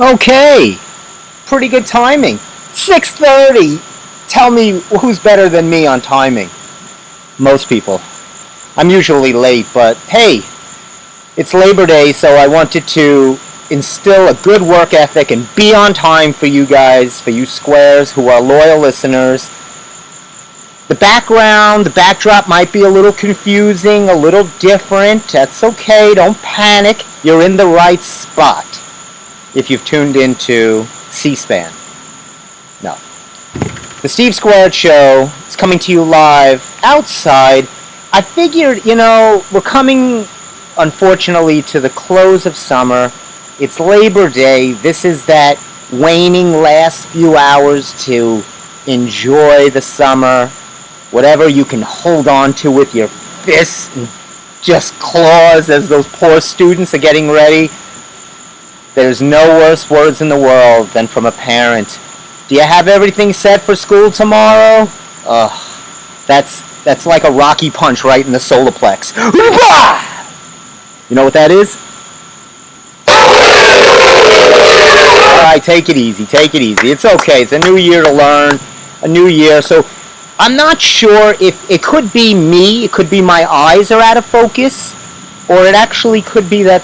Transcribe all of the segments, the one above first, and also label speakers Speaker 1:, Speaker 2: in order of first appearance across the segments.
Speaker 1: Okay, pretty good timing. 6:30. Tell me who's better than me on timing. Most people. I'm usually late, but hey, it's Labor Day, so I wanted to instill a good work ethic and be on time for you guys, for you squares who are loyal listeners. The backdrop might be a little confusing, a little different. That's okay, don't panic. You're in the right spot if you've tuned into C-SPAN. No. The Steve Squared Show is coming to you live outside. I figured, we're coming, unfortunately, to the close of summer. It's Labor Day. This is that waning last few hours to enjoy the summer. Whatever you can hold on to with your fists and just claws as those poor students are getting ready. There's no worse words in the world than from a parent. Do you have everything set for school tomorrow? That's like a Rocky punch right in the solar plex. You know what that is? Alright, take it easy. It's okay. It's a new year to learn. A new year. So I'm not sure if it could be me, it could be my eyes are out of focus, or it actually could be that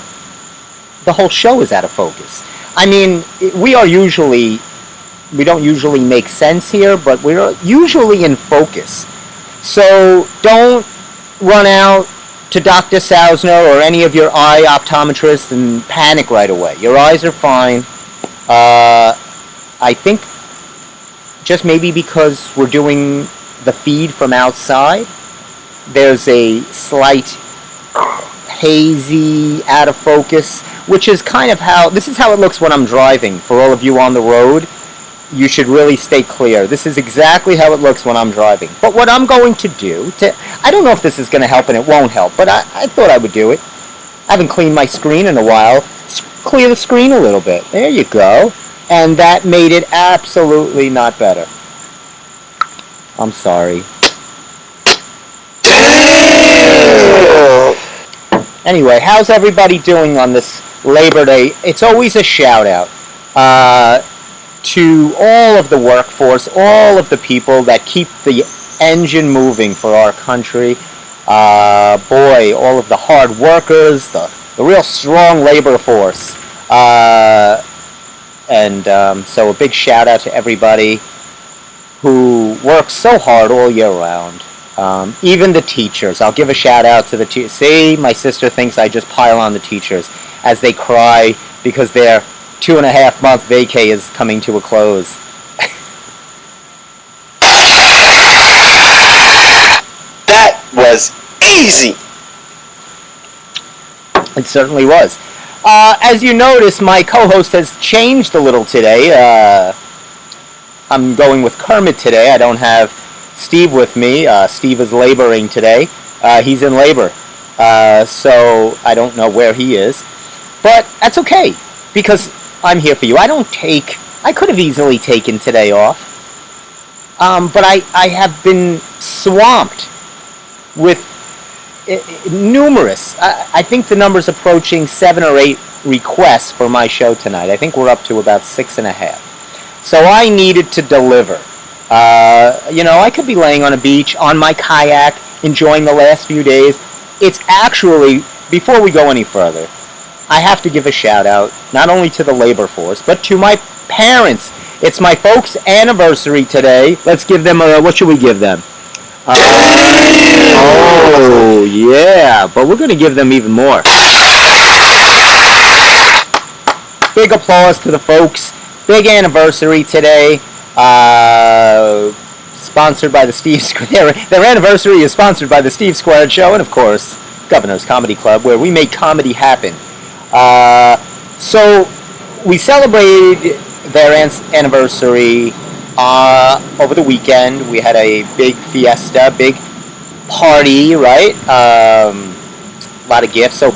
Speaker 1: the whole show is out of focus. I mean, we don't usually make sense here, but we're usually in focus. So don't run out to Dr. Sausner or any of your eye optometrists and panic right away. Your eyes are fine. I think just maybe because we're doing the feed from outside, there's a slight hazy, out of focus, which is kind of this is how it looks when I'm driving. For all of you on the road, you should really stay clear. This is exactly how it looks when I'm driving. But what I'm going to do, I don't know if this is going to help and it won't help, but I thought I would do it. I haven't cleaned my screen in a while. Clear the screen a little bit. There you go. And that made it absolutely not better. I'm sorry. Anyway, how's everybody doing on this Labor Day? It's always a shout out to all of the workforce, all of the people that keep the engine moving for our country. Boy, all of the hard workers, the real strong labor force. So a big shout out to everybody who works so hard all year round. Even the teachers. I'll give a shout out to the teachers. See, my sister thinks I just pile on the teachers as they cry because their 2.5-month vacay is coming to a close.
Speaker 2: That was easy.
Speaker 1: It certainly was. As you notice, my co-host has changed a little today. I'm going with Kermit today. I don't have Steve with me. Steve is laboring today. He's in labor. So I don't know where he is. But that's okay, because I'm here for you. I could have easily taken today off. But I have been swamped with numerous, I think the number's approaching 7 or 8 requests for my show tonight. I think we're up to about 6.5. So I needed to deliver. I could be laying on a beach, on my kayak, enjoying the last few days. It's actually, before we go any further, I have to give a shout out, not only to the labor force, but to my parents. It's my folks' anniversary today. Let's give them what should we give them? Oh, yeah, but we're going to give them even more. Big applause to the folks. Big anniversary today. Sponsored by the Steve Squared. Their anniversary is sponsored by the Steve Squared Show and, of course, Governor's Comedy Club, where we make comedy happen. So we celebrated their anniversary over the weekend. We had a big fiesta, big party, right? A lot of gifts. So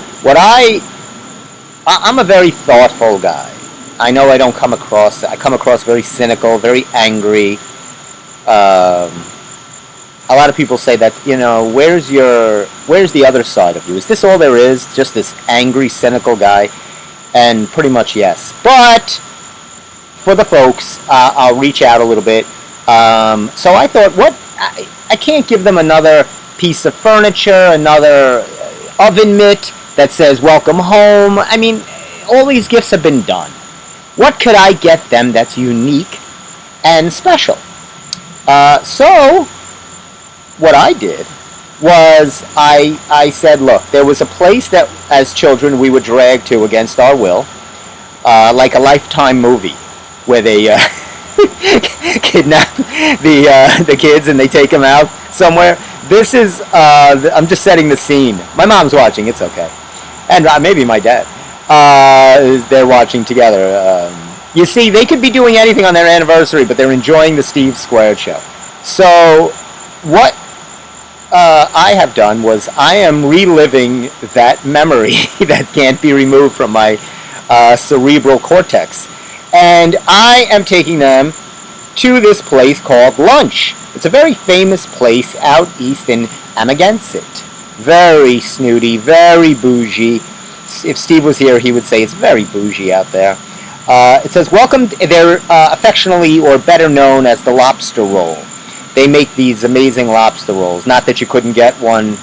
Speaker 1: I'm a very thoughtful guy. I know I come across very cynical, very angry. A lot of people say that, where's the other side of you? Is this all there is? Just this angry, cynical guy? And pretty much yes. But for the folks, I'll reach out a little bit. So I thought, I can't give them another piece of furniture, another oven mitt that says welcome home. I mean, all these gifts have been done. What could I get them that's unique and special? So what I did was I said, look, there was a place that as children we were dragged to against our will, like a Lifetime movie where they kidnap the kids and they take them out somewhere. This is, I'm just setting the scene. My mom's watching, it's okay. And maybe my dad. They're watching together. You see, they could be doing anything on their anniversary, but they're enjoying the Steve Squared show. So what I have done was I am reliving that memory that can't be removed from my cerebral cortex. And I am taking them to this place called Lunch. It's a very famous place out east in Amagansett. Very snooty, very bougie. If Steve was here, he would say it's very bougie out there. It says, welcome, they're affectionately or better known as the lobster roll. They make these amazing lobster rolls. Not that you couldn't get one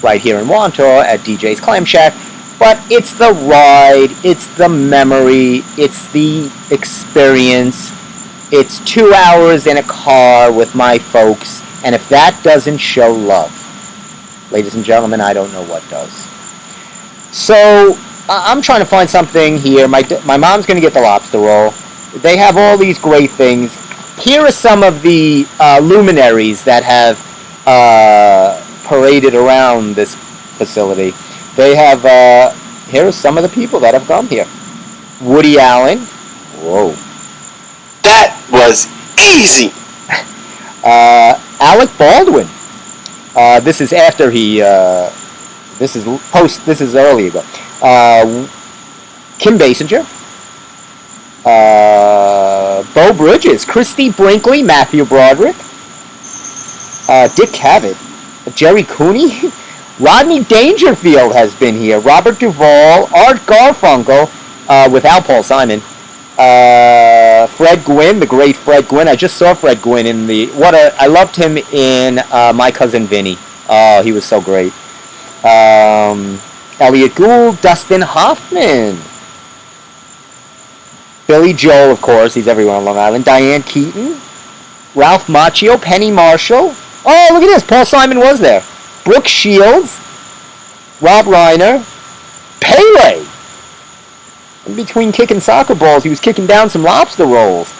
Speaker 1: right here in Wantor at DJ's Clam Shack, but it's the ride, it's the memory, it's the experience. It's 2 hours in a car with my folks, and if that doesn't show love, ladies and gentlemen, I don't know what does. So I'm trying to find something here. My mom's going to get the lobster roll. They have all these great things. Here are some of the luminaries that have paraded around this facility. They have, here are some of the people that have come here. Woody Allen. Whoa.
Speaker 2: That was easy.
Speaker 1: Alec Baldwin. This is after he, this is early ago. Kim Basinger. Bo Bridges, Christy Brinkley, Matthew Broderick, Dick Cavett, Jerry Cooney, Rodney Dangerfield has been here, Robert Duvall, Art Garfunkel, without Paul Simon, Fred Gwynn, the great Fred Gwynn. I just saw Fred Gwynn in I loved him in My Cousin Vinny. Oh, he was so great. Elliot Gould, Dustin Hoffman, Billy Joel, of course, he's everywhere on Long Island. Diane Keaton, Ralph Macchio, Penny Marshall. Oh, look at this, Paul Simon was there. Brooke Shields, Rob Reiner, Pele. In between kicking soccer balls, he was kicking down some lobster rolls.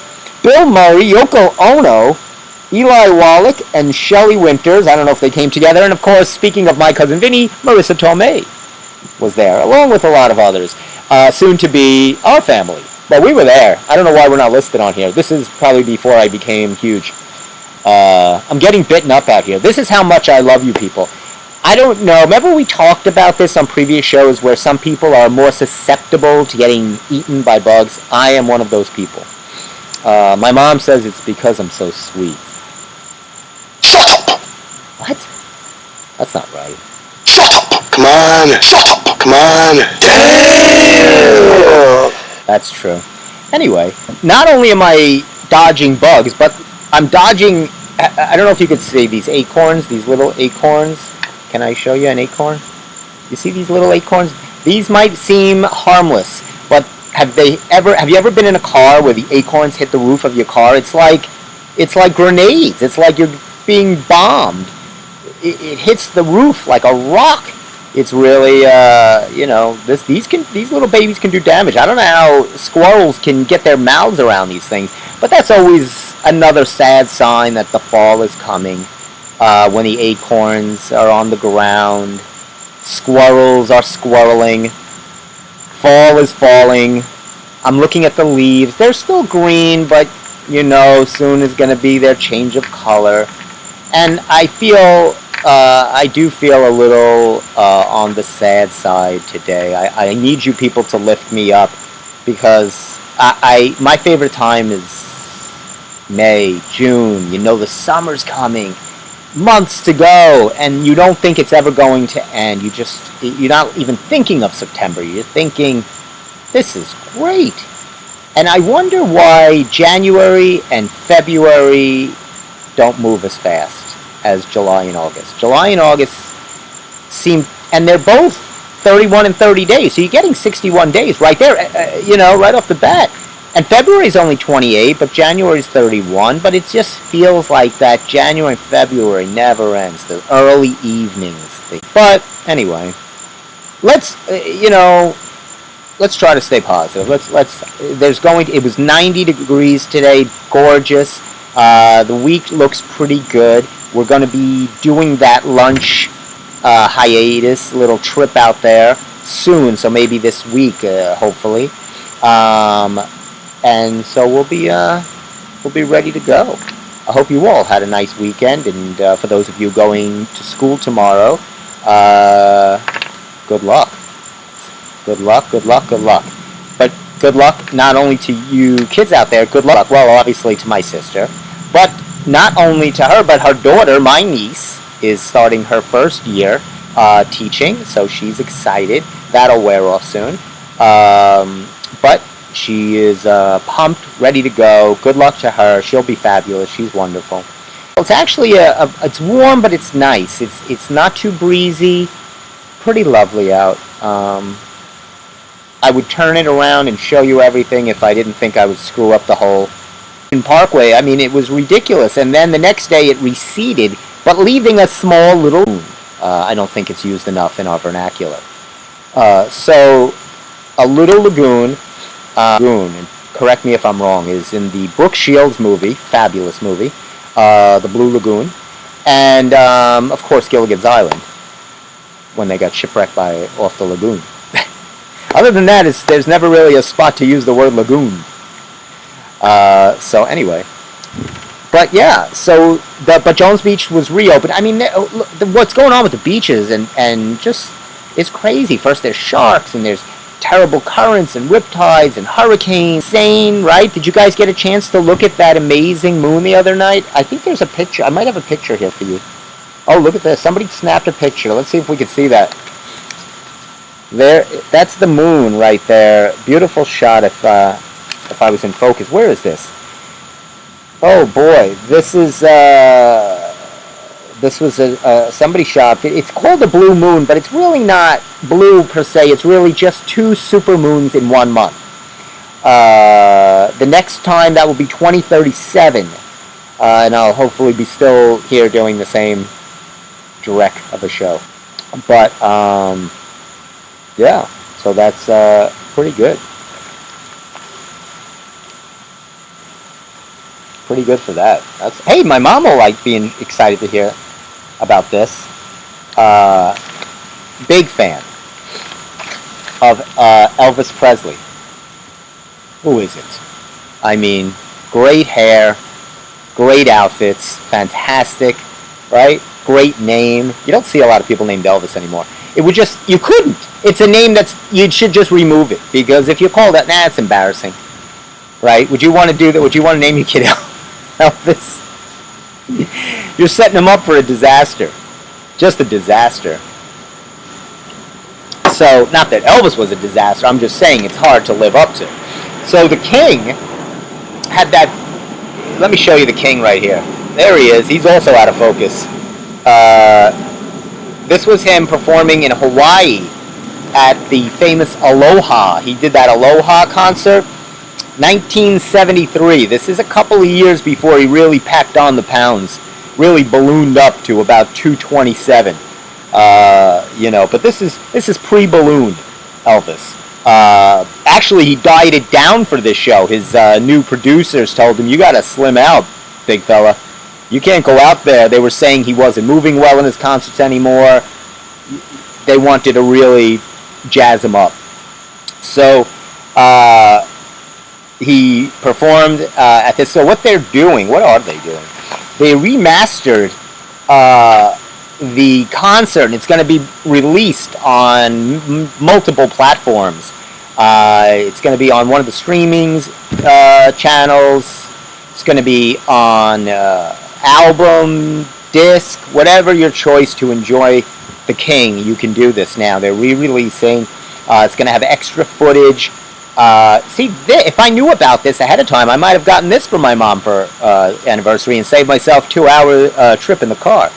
Speaker 1: Bill Murray, Yoko Ono, Eli Wallach, and Shelley Winters. I don't know if they came together. And of course, speaking of My Cousin Vinny, Marissa Tomei was there, along with a lot of others. Soon to be our family. But we were there. I don't know why we're not listed on here. This is probably before I became huge. I'm getting bitten up out here. This is how much I love you people. I don't know. Remember we talked about this on previous shows where some people are more susceptible to getting eaten by bugs? I am one of those people. My mom says it's because I'm so sweet.
Speaker 2: Shut up!
Speaker 1: What? That's not right.
Speaker 2: Shut up! Come on! Shut up! Come on! Damn!
Speaker 1: That's true. Anyway, not only am I dodging bugs, but I'm dodging, I don't know if you could see these acorns, these little acorns. Can I show you an acorn? You see these little acorns? These might seem harmless, but have you ever been in a car where the acorns hit the roof of your car? It's like grenades. It's like you're being bombed. It hits the roof like a rock. It's really, these little babies can do damage. I don't know how squirrels can get their mouths around these things, but that's always another sad sign that the fall is coming. When the acorns are on the ground, squirrels are squirreling, fall is falling. I'm looking at the leaves. They're still green, but, soon is going to be their change of color. And I do feel a little on the sad side today. I need you people to lift me up because my favorite time is May, June. The summer's coming. Months to go, and you don't think it's ever going to end. You're not even thinking of September. You're thinking, this is great. And I wonder why January and February don't move as fast as July and August. July and August seem, and they're both 31 and 30 days, so you're getting 61 days right there, right off the bat. And February is only 28, but January is 31. But it just feels like that January and February never ends. The early evenings. But anyway, let's let's try to stay positive. It was 90 degrees today, gorgeous. The week looks pretty good. We're going to be doing that lunch hiatus, little trip out there soon. So maybe this week, hopefully. And so we'll be ready to go. I hope you all had a nice weekend, and for those of you going to school tomorrow, good luck. Good luck, good luck, good luck. But good luck not only to you kids out there, good luck, well, obviously to my sister, but not only to her, but her daughter, my niece, is starting her first year teaching, so she's excited. That'll wear off soon. But she is pumped, ready to go. Good luck to her. She'll be fabulous. She's wonderful. It's actually it's warm, but it's nice. It's not too breezy. Pretty lovely out. I would turn it around and show you everything if I didn't think I would screw up the whole Parkway. I mean, it was ridiculous. And then the next day it receded, but leaving a small little lagoon. I don't think it's used enough in our vernacular. So a little lagoon, and correct me if I'm wrong, is in the Brooke Shields movie, fabulous movie, The Blue Lagoon, and of course Gilligan's Island, when they got shipwrecked off the lagoon. Other than that, there's never really a spot to use the word lagoon. So anyway, but yeah, but Jones Beach was reopened. I mean, what's going on with the beaches and just, it's crazy. First there's sharks, and there's terrible currents and riptides and hurricanes. Insane, right? Did you guys get a chance to look at that amazing moon the other night? I think there's a picture. I might have a picture here for you. Oh, look at this. Somebody snapped a picture. Let's see if we can see that. There, that's the moon right there. Beautiful shot if I was in focus. Where is this? Oh boy, this was somebody shot. It's called the blue moon, but it's really not blue per se. It's really just two super moons in 1 month. The next time that will be 2037, and I'll hopefully be still here doing the same direct of a show. But yeah, so that's pretty good. Pretty good for that. Hey, my mom will like being excited to hear about this. Big fan of Elvis Presley. Who isn't? I mean, great hair, great outfits, fantastic, right? Great name. You don't see a lot of people named Elvis anymore. It would just, you couldn't. It's a name you should just remove it, because if you call that, it's embarrassing, right? Would you want to do that? Would you want to name your kid Elvis? You're setting him up for a disaster. Just a disaster. So, not that Elvis was a disaster, I'm just saying it's hard to live up to. So the King had that, let me show you the King right here. There he is, he's also out of focus. This was him performing in Hawaii at the famous Aloha. He did that Aloha concert, 1973. This is a couple of years before he really packed on the pounds, really ballooned up to about 227. But this is pre-ballooned Elvis. Actually, he dieted down for this show. His new producers told him, "You got to slim out, big fella. You can't go out there." They were saying he wasn't moving well in his concerts anymore. They wanted to really jazz him up. So he performed at this. So what they're doing, what are they doing? They remastered the concert, and it's going to be released on multiple platforms. It's going to be on one of the streamings channels. It's going to be on album, disc, whatever your choice to enjoy the King. You can do this now. They're re-releasing. It's going to have extra footage. If I knew about this ahead of time, I might have gotten this for my mom for anniversary and saved myself 2 hour trip in the car.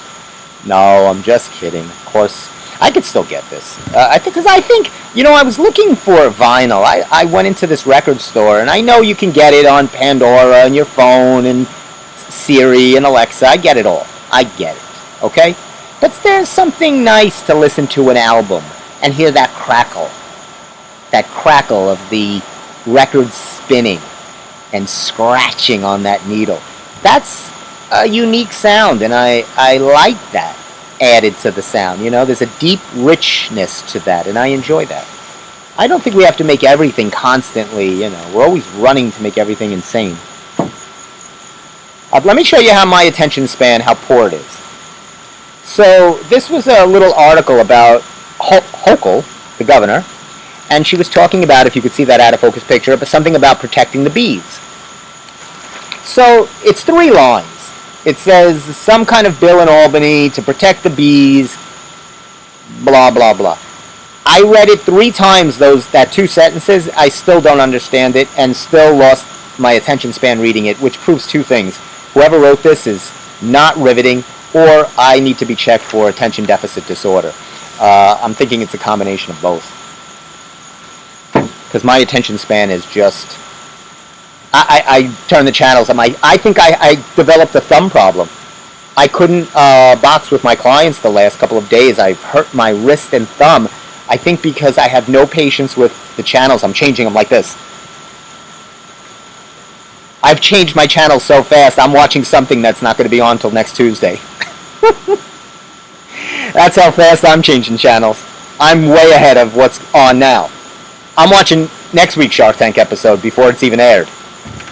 Speaker 1: No, I'm just kidding. Of course, I could still get this. I think, I was looking for vinyl. I went into this record store, and I know you can get it on Pandora and your phone and Siri and Alexa. I get it all. I get it. Okay? But there's something nice to listen to an album and hear that crackle. That crackle of the record spinning and scratching on that needle. That's a unique sound, and I like that added to the sound. There's a deep richness to that, and I enjoy that. I don't think we have to make everything constantly, we're always running to make everything insane. Let me show you how my attention span, how poor it is. So this was a little article about Hochul, the governor, and she was talking about, if you could see that out of focus picture, but something about protecting the bees. So it's 3 lines. It says some kind of bill in Albany to protect the bees, blah, blah, blah. I read it 3 times, that 2 sentences. I still don't understand it and still lost my attention span reading it, which proves 2 things. Whoever wrote this is not riveting, or I need to be checked for attention deficit disorder. I'm thinking it's a combination of both. Because my attention span is just... I turn the channels. I think I developed a thumb problem. I couldn't box with my clients the last couple of days. I've hurt my wrist and thumb. I think because I have no patience with the channels. I'm changing them like this. I've changed my channel so fast, I'm watching something that's not going to be on until next Tuesday. That's how fast I'm changing channels. I'm way ahead of what's on now. I'm watching next week's Shark Tank episode before it's even aired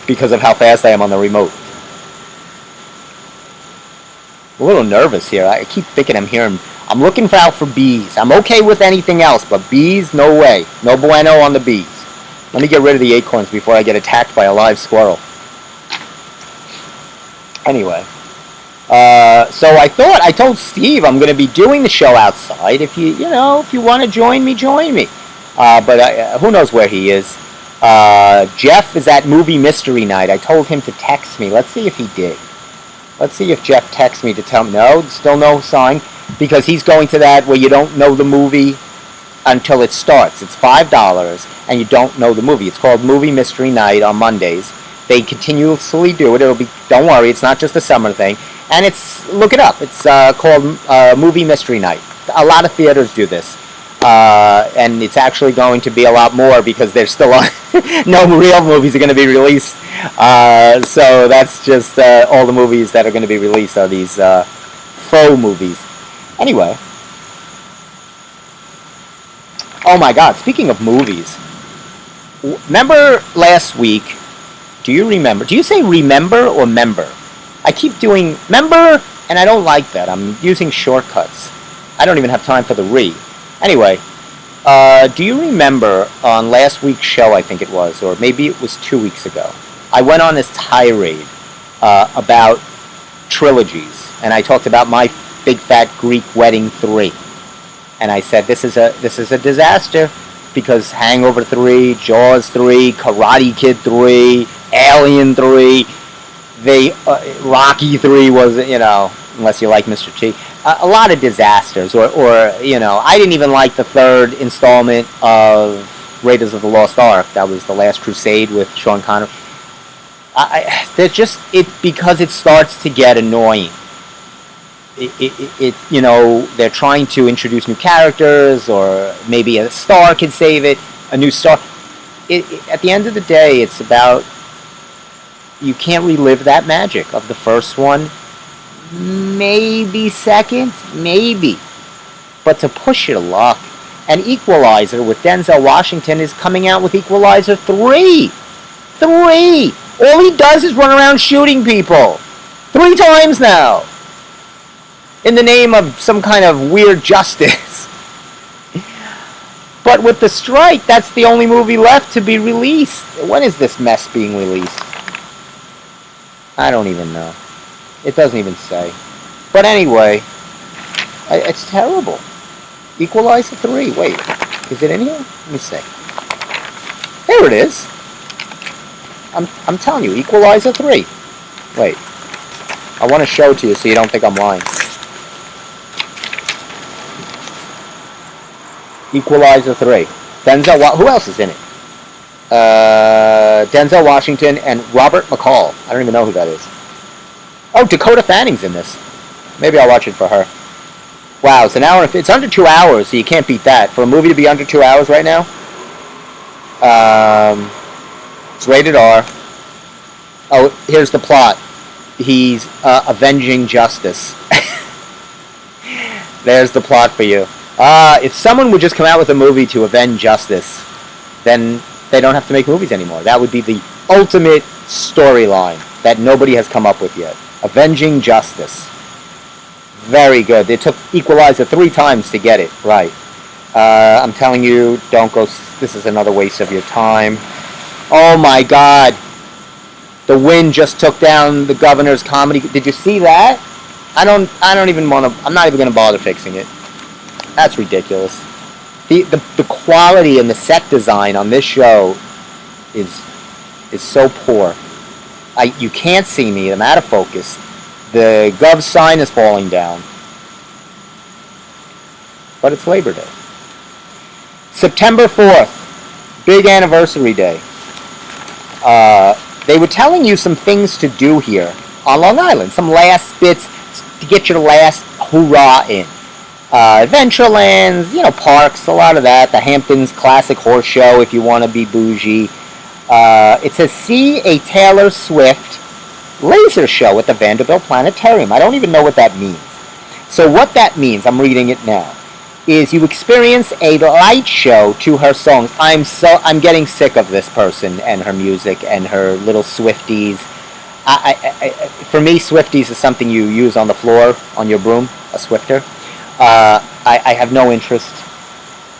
Speaker 1: because of how fast I am on the remote. A little nervous here. I keep thinking I'm looking out for bees. I'm okay with anything else, but bees, no way. No bueno on the bees. Let me get rid of the acorns before I get attacked by a live squirrel. Anyway, so I told Steve I'm going to be doing the show outside. If you want to join me, join me. But who knows where he is. Jeff is at Movie Mystery Night. I told him to text me. Let's see if he did. Let's see if Jeff texts me to tell me. No, still no sign. Because he's going to that where you don't know the movie until it starts. It's $5 and you don't know the movie. It's called Movie Mystery Night on Mondays. They continuously do it. Don't worry, it's not just a summer thing. And look it up. It's called Movie Mystery Night. A lot of theaters do this. And it's actually going to be a lot more because there's still no real movies are going to be released. So that's just all the movies that are going to be released are these faux movies. Anyway. Oh my God, speaking of movies. Remember last week, do you remember? Do you say remember or member? I keep doing member, and I don't like that. I'm using shortcuts. I don't even have time for the re. Anyway, do you remember on last week's show, I think it was, or maybe it was 2 weeks ago, I went on this tirade about trilogies, and I talked about My Big Fat Greek Wedding 3. And I said, this is a disaster, because Hangover 3, Jaws 3, Karate Kid 3, Alien 3, Rocky 3 was, unless you like Mr. T, a lot of disasters, or I didn't even like the 3rd installment of Raiders of the Lost Ark. That was The Last Crusade with Sean Connery. Because it starts to get annoying. They're trying to introduce new characters, or maybe a star can save it, a new star. At the end of the day, it's about, you can't relive that magic of the first one. Maybe second, maybe. But to push your luck. And Equalizer with Denzel Washington is coming out with Equalizer 3. 3! All he does is run around shooting people. 3 times now. In the name of some kind of weird justice. But with the strike, that's the only movie left to be released. When is this mess being released? I don't even know. It doesn't even say. But anyway, it's terrible. Equalizer 3. Wait, is it in here? Let me see. There it is. I'm telling you, Equalizer 3. Wait. I want to show it to you so you don't think I'm lying. Equalizer 3. Who else is in it? Denzel Washington and Robert McCall. I don't even know who that is. Oh, Dakota Fanning's in this. Maybe I'll watch it for her. Wow, it's an hour. It's under 2 hours, so you can't beat that. For a movie to be under 2 hours right now. It's rated R. Oh, here's the plot. He's avenging justice. There's the plot for you. If someone would just come out with a movie to avenge justice, then they don't have to make movies anymore. That would be the ultimate storyline that nobody has come up with yet. Avenging justice. Very good. It took Equalizer 3 times to get it right. I'm telling you, don't go. This is another waste of your time. Oh my God. The wind just took down the governor's comedy. Did you see that? I don't even want to. I'm not even going to bother fixing it. That's ridiculous. The quality and the set design on this show is so poor. You can't see me. I'm out of focus. The Gov sign is falling down. But it's Labor Day. September 4th. Big anniversary day. They were telling you some things to do here on Long Island. Some last bits to get your last hoorah in. Adventurelands, parks, a lot of that. The Hamptons Classic Horse Show if you want to be bougie. It says, see a Taylor Swift laser show at the Vanderbilt Planetarium. I don't even know what that means. So what that means, I'm reading it now, is you experience a light show to her songs. I'm getting sick of this person and her music and her little Swifties. For me, Swifties is something you use on the floor on your broom, a Swifter. I have no interest.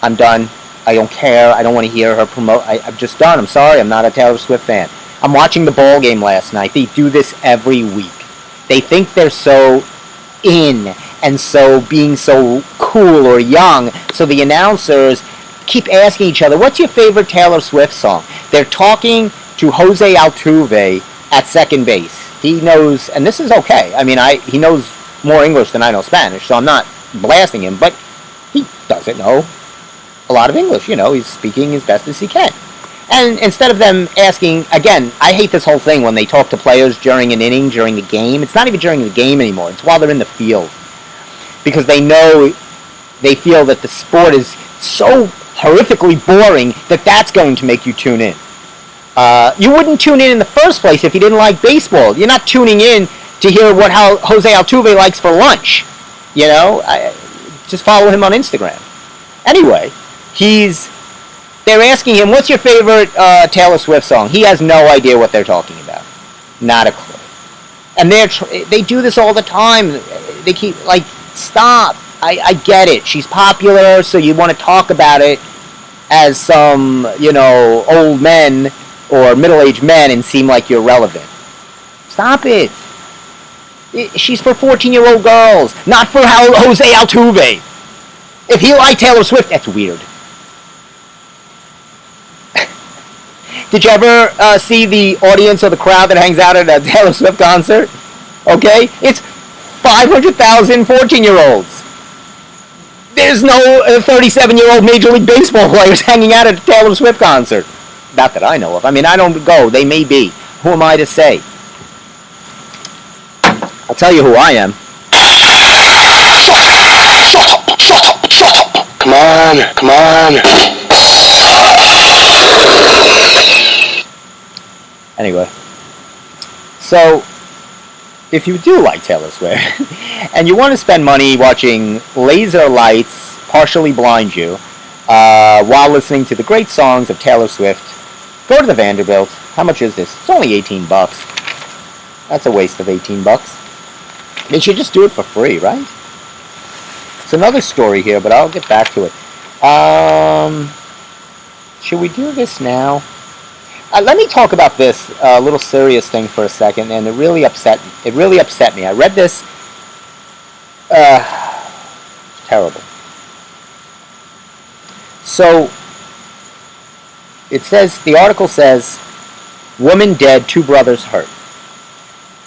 Speaker 1: I'm done. I don't care. I don't want to hear her promote. I'm just done. I'm sorry. I'm not a Taylor Swift fan. I'm watching the ball game last night. They do this every week. They think they're so in and so being so cool or young. So the announcers keep asking each other, what's your favorite Taylor Swift song? They're talking to Jose Altuve at second base. He knows, and this is okay. I mean, he knows more English than I know Spanish, so I'm not blasting him, but he doesn't know a lot of English. He's speaking as best as he can. And instead of them asking, again, I hate this whole thing when they talk to players during an inning, during a game. It's not even during the game anymore. It's while they're in the field. Because they feel that the sport is so horrifically boring that that's going to make you tune in. You wouldn't tune in the first place if you didn't like baseball. You're not tuning in to hear what Jose Altuve likes for lunch. Just follow him on Instagram. Anyway, they're asking him, what's your favorite Taylor Swift song? He has no idea what they're talking about. Not a clue. And they do this all the time. They keep, stop. I get it. She's popular, so you want to talk about it as some, old men or middle-aged men and seem like you're relevant. Stop it. She's for 14-year-old girls, not for Jose Altuve. If he liked Taylor Swift, that's weird. Did you ever see the audience or the crowd that hangs out at a Taylor Swift concert? Okay? It's 500,000 14-year-olds. There's no 37-year-old Major League Baseball players hanging out at a Taylor Swift concert. Not that I know of. I mean, I don't go. They may be. Who am I to say? I'll tell you who I am.
Speaker 2: Shut up. Come on.
Speaker 1: Anyway, so if you do like Taylor Swift and you want to spend money watching laser lights partially blind you while listening to the great songs of Taylor Swift, go to the Vanderbilt. How much is this? It's only $18. That's a waste of $18. They should just do it for free, right? It's another story here, but I'll get back to it. Should we do this now? Let me talk about this little serious thing for a second, and it really upset me. I read this. Terrible. So, It says, the article says, woman dead, 2 brothers hurt.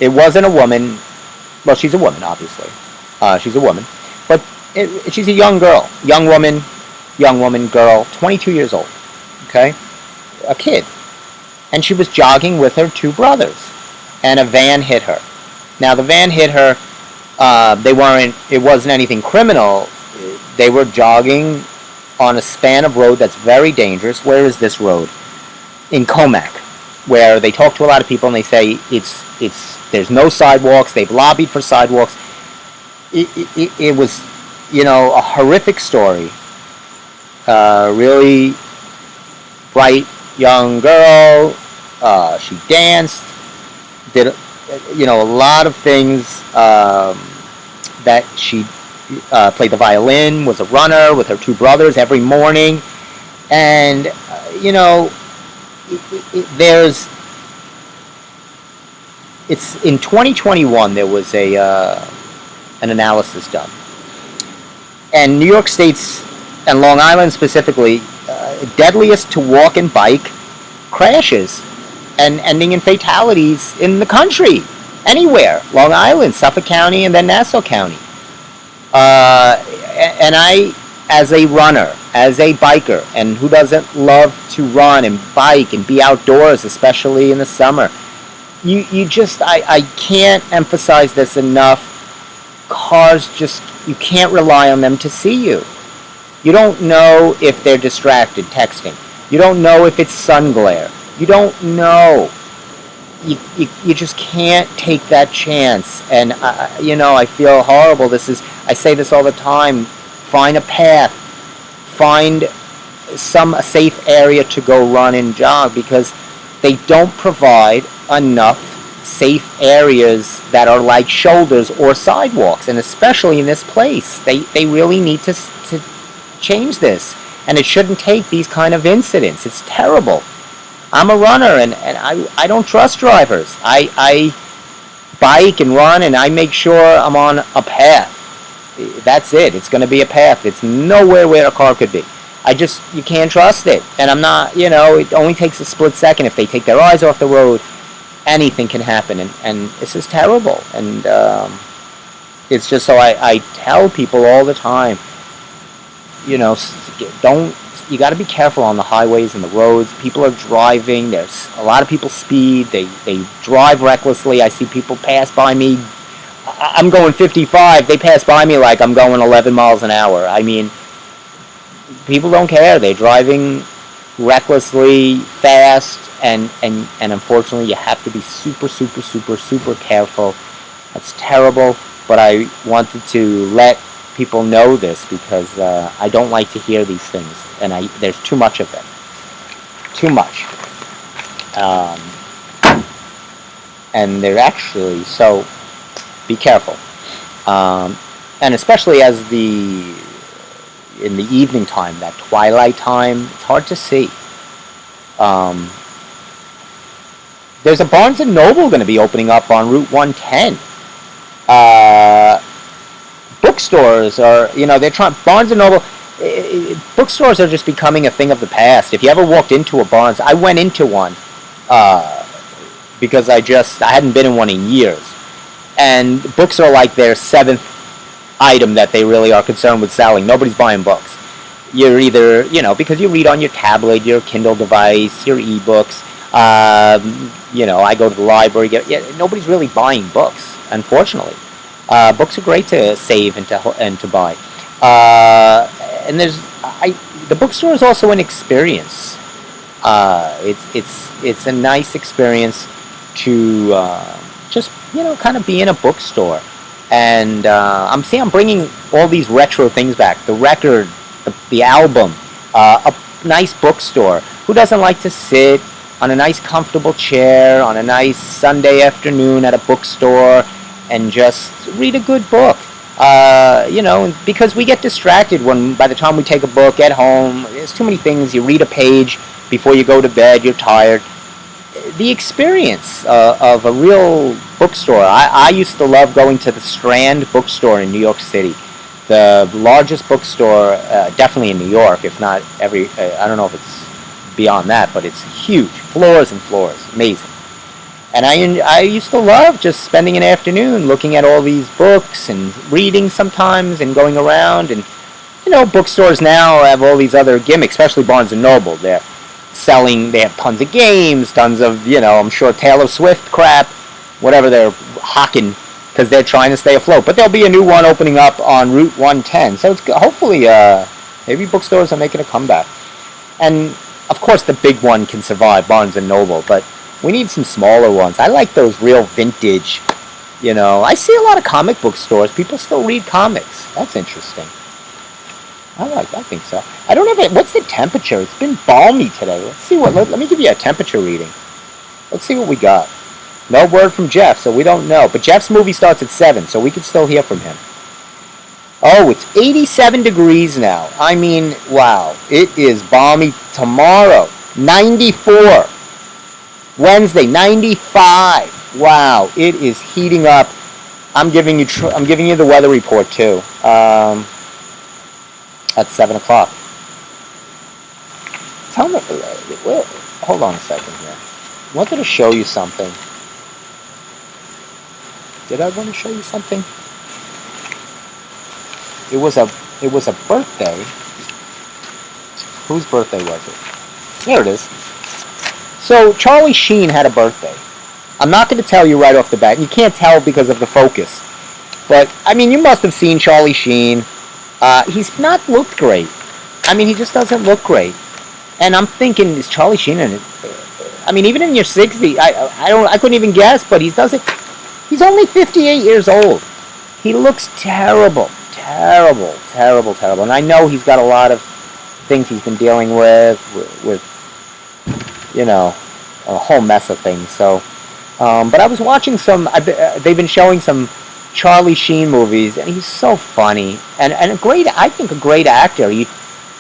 Speaker 1: It wasn't a woman. Well, she's a woman, obviously. She's a woman. But she's a young girl. Young woman, girl, 22 years old. Okay? A kid. And she was jogging with her 2 brothers. And a van hit her. Now, the van hit her. It wasn't anything criminal. They were jogging on a span of road that's very dangerous. Where is this road? In Comac, where they talk to a lot of people and they say there's no sidewalks. They've lobbied for sidewalks. It was, a horrific story. Really bright young girl. She danced, did a lot of things. That she played the violin, was a runner with her 2 brothers every morning, and it's in 2021 there was an analysis done, and New York State's and Long Island specifically, deadliest to walk and bike crashes and ending in fatalities in the country. Anywhere. Long Island, Suffolk County, and then Nassau County. And I, as a runner, as a biker, and who doesn't love to run and bike and be outdoors, especially in the summer, I can't emphasize this enough. Cars you can't rely on them to see you. You don't know if they're distracted texting. You don't know if it's sun glare. You don't know. You just can't take that chance. And I feel horrible. I say this all the time. Find a path. Find a safe area to go run and jog, because they don't provide enough safe areas that are like shoulders or sidewalks, and especially in this place. They really need to change this, and it shouldn't take these kind of incidents. It's terrible. I'm a runner, and I don't trust drivers. I bike and run, and I make sure I'm on a path. That's it. It's going to be a path. It's nowhere where a car could be. You can't trust it. And I'm not, it only takes a split second. If they take their eyes off the road, anything can happen. And this is terrible. And it's just so I tell people all the time, you got to be careful on the highways and the roads. People are driving. There's a lot of people speed. They drive recklessly. I see people pass by me. I'm going 55. They pass by me like I'm going 11 miles an hour. I mean, people don't care. They're driving recklessly, fast, and unfortunately, you have to be super, super, super, super careful. That's terrible. But I wanted to let people know this, because I don't like to hear these things, and there's too much of them. Too much. And they're actually, so be careful. And especially in the evening time, that twilight time, it's hard to see. There's a Barnes & Noble going to be opening up on Route 110. Bookstores are, they're trying, Barnes & Noble, bookstores are just becoming a thing of the past. If you ever walked into a Barnes, I went into one, because I hadn't been in one in years. And books are like their 7th item that they really are concerned with selling. Nobody's buying books. You're either, because you read on your tablet, your Kindle device, your e-books. I go to the library. Nobody's really buying books, unfortunately. Books are great to save and to buy. And the bookstore is also an experience. It's a nice experience to just kind of be in a bookstore. And I'm bringing all these retro things back. The record, the album, a nice bookstore. Who doesn't like to sit on a nice comfortable chair on a nice Sunday afternoon at a bookstore and just read a good book? Because we get distracted by the time we take a book at home. There's too many things. You read a page before you go to bed, you're tired. The experience of a real bookstore. I used to love going to the Strand bookstore in New York City. The largest bookstore, definitely in New York, if not I don't know if it's beyond that, but it's huge. Floors and floors. Amazing. And I used to love just spending an afternoon looking at all these books and reading sometimes and going around. And, bookstores now have all these other gimmicks, especially Barnes & Noble. They're selling, they have tons of games, tons of, I'm sure Taylor Swift crap, whatever they're hawking, because they're trying to stay afloat. But there'll be a new one opening up on Route 110. So it's hopefully, maybe bookstores are making a comeback. And, of course, the big one can survive, Barnes & Noble, but we need some smaller ones. I like those real vintage, I see a lot of comic book stores. People still read comics. That's interesting. I think so. I don't have what's the temperature? It's been balmy today. Let's see let me give you a temperature reading. Let's see what we got. No word from Jeff, so we don't know. But Jeff's movie starts at 7, so we can still hear from him. Oh, it's 87 degrees now. I mean, wow. It is balmy. Tomorrow, 94. Wednesday, 95. Wow, it is heating up. I'm giving you the weather report too. At 7 o'clock. Tell me. Hold on a second here. I wanted to show you something. Did I want to show you something? It was a birthday. Whose birthday was it? There it is. So Charlie Sheen had a birthday. I'm not going to tell you right off the bat. You can't tell because of the focus. But, I mean, you must have seen Charlie Sheen. He's not looked great. I mean, he just doesn't look great. And I'm thinking, is Charlie Sheen in it? I mean, even in your 60s, I couldn't even guess, but he's only 58 years old. He looks terrible. Terrible. And I know he's got a lot of things he's been dealing with a whole mess of things. So, but I was watching they've been showing some Charlie Sheen movies, and he's so funny and a great actor.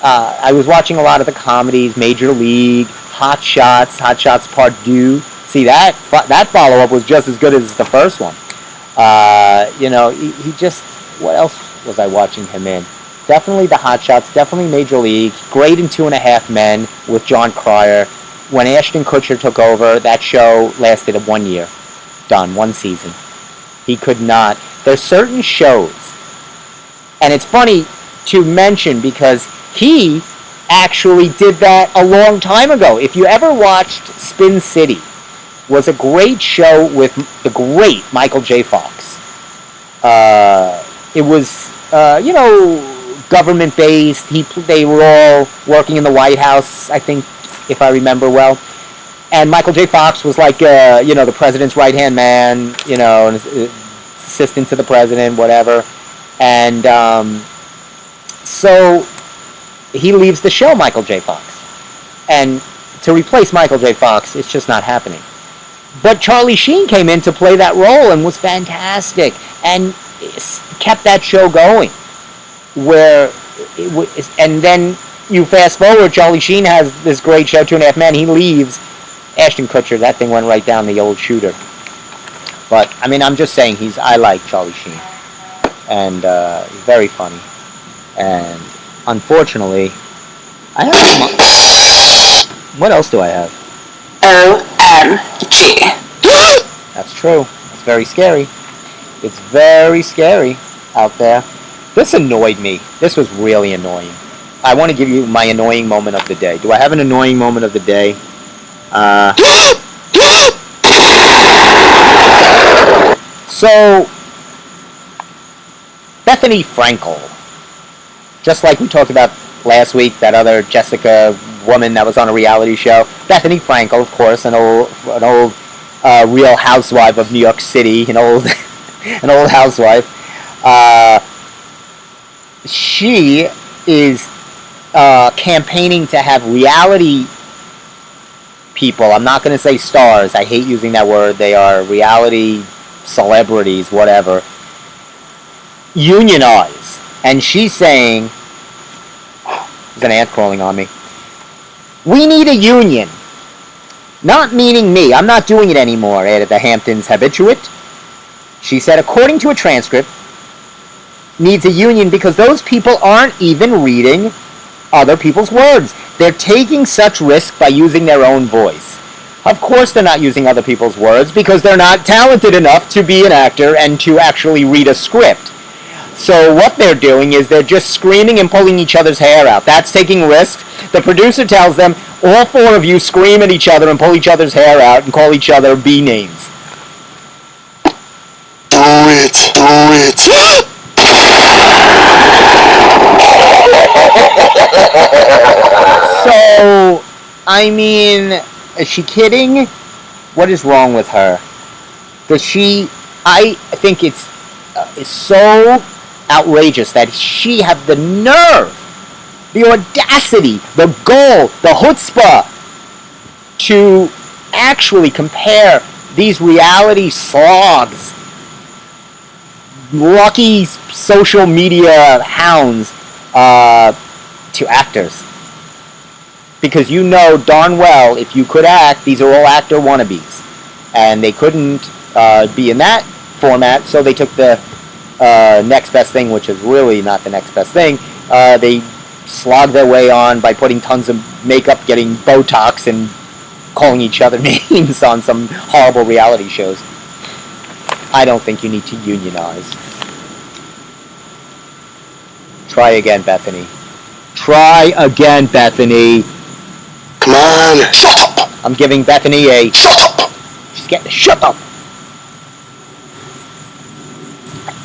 Speaker 1: I was watching a lot of the comedies, Major League, Hot Shots Part 2. See, that follow-up was just as good as the first one. He just, what else was I watching him in? Definitely the Hot Shots, definitely Major League, great in 2.5 Men with John Cryer. When Ashton Kutcher took over, that show lasted 1 year. Done, 1 season. He could not. There's certain shows, and it's funny to mention because he actually did that a long time ago. If you ever watched Spin City, was a great show with the great Michael J. Fox. It was, government-based. They were all working in the White House, I think, if I remember well. And Michael J. Fox was like, the president's right-hand man, an assistant to the president, whatever. And so he leaves the show, Michael J. Fox. And to replace Michael J. Fox, it's just not happening. But Charlie Sheen came in to play that role and was fantastic and kept that show going. And then you fast forward, Charlie Sheen has this great show, 2.5 Men. He leaves. Ashton Kutcher, that thing went right down the old shooter. But, I mean, I'm just saying, I like Charlie Sheen. And he's very funny. And, unfortunately, I have... What else do I have?
Speaker 2: OMG.
Speaker 1: That's true. It's very scary. It's very scary out there. This annoyed me. This was really annoying. I want to give you my annoying moment of the day. Do I have an annoying moment of the day? So, Bethany Frankel. Just like we talked about last week, that other Jessica woman that was on a reality show. Bethany Frankel, of course, an old Real Housewife of New York City, an old housewife. She is campaigning to have reality people. I'm not going to say stars. I hate using that word. They are reality celebrities, whatever. Unionize. And she's saying, there's an ant crawling on me. We need a union. Not meaning me. I'm not doing it anymore, added the Hamptons habituate. She said, according to a transcript, needs a union because those people aren't even reading other people's words. They're taking such risk by using their own voice. Of course they're not using other people's words because they're not talented enough to be an actor and to actually read a script. So what they're doing is they're just screaming and pulling each other's hair out. That's taking risks. The producer tells them, all four of you scream at each other and pull each other's hair out and call each other B names.
Speaker 2: Do it. Do it.
Speaker 1: So, I mean, is she kidding? What is wrong with her? Does she... I think it's so outrageous that she have the nerve, the audacity, the gall, the chutzpah to actually compare these reality slogs, lucky social media hounds, to actors. Because you know darn well, if you could act, these are all actor wannabes. And they couldn't be in that format, so they took the next best thing, which is really not the next best thing. They slogged their way on by putting tons of makeup, getting Botox, and calling each other names on some horrible reality shows. I don't think you need to unionize. Try again, Bethany. Try again, Bethany.
Speaker 2: Come on. Shut up.
Speaker 1: I'm giving Bethany a...
Speaker 2: Shut up.
Speaker 1: She's getting... Shut up.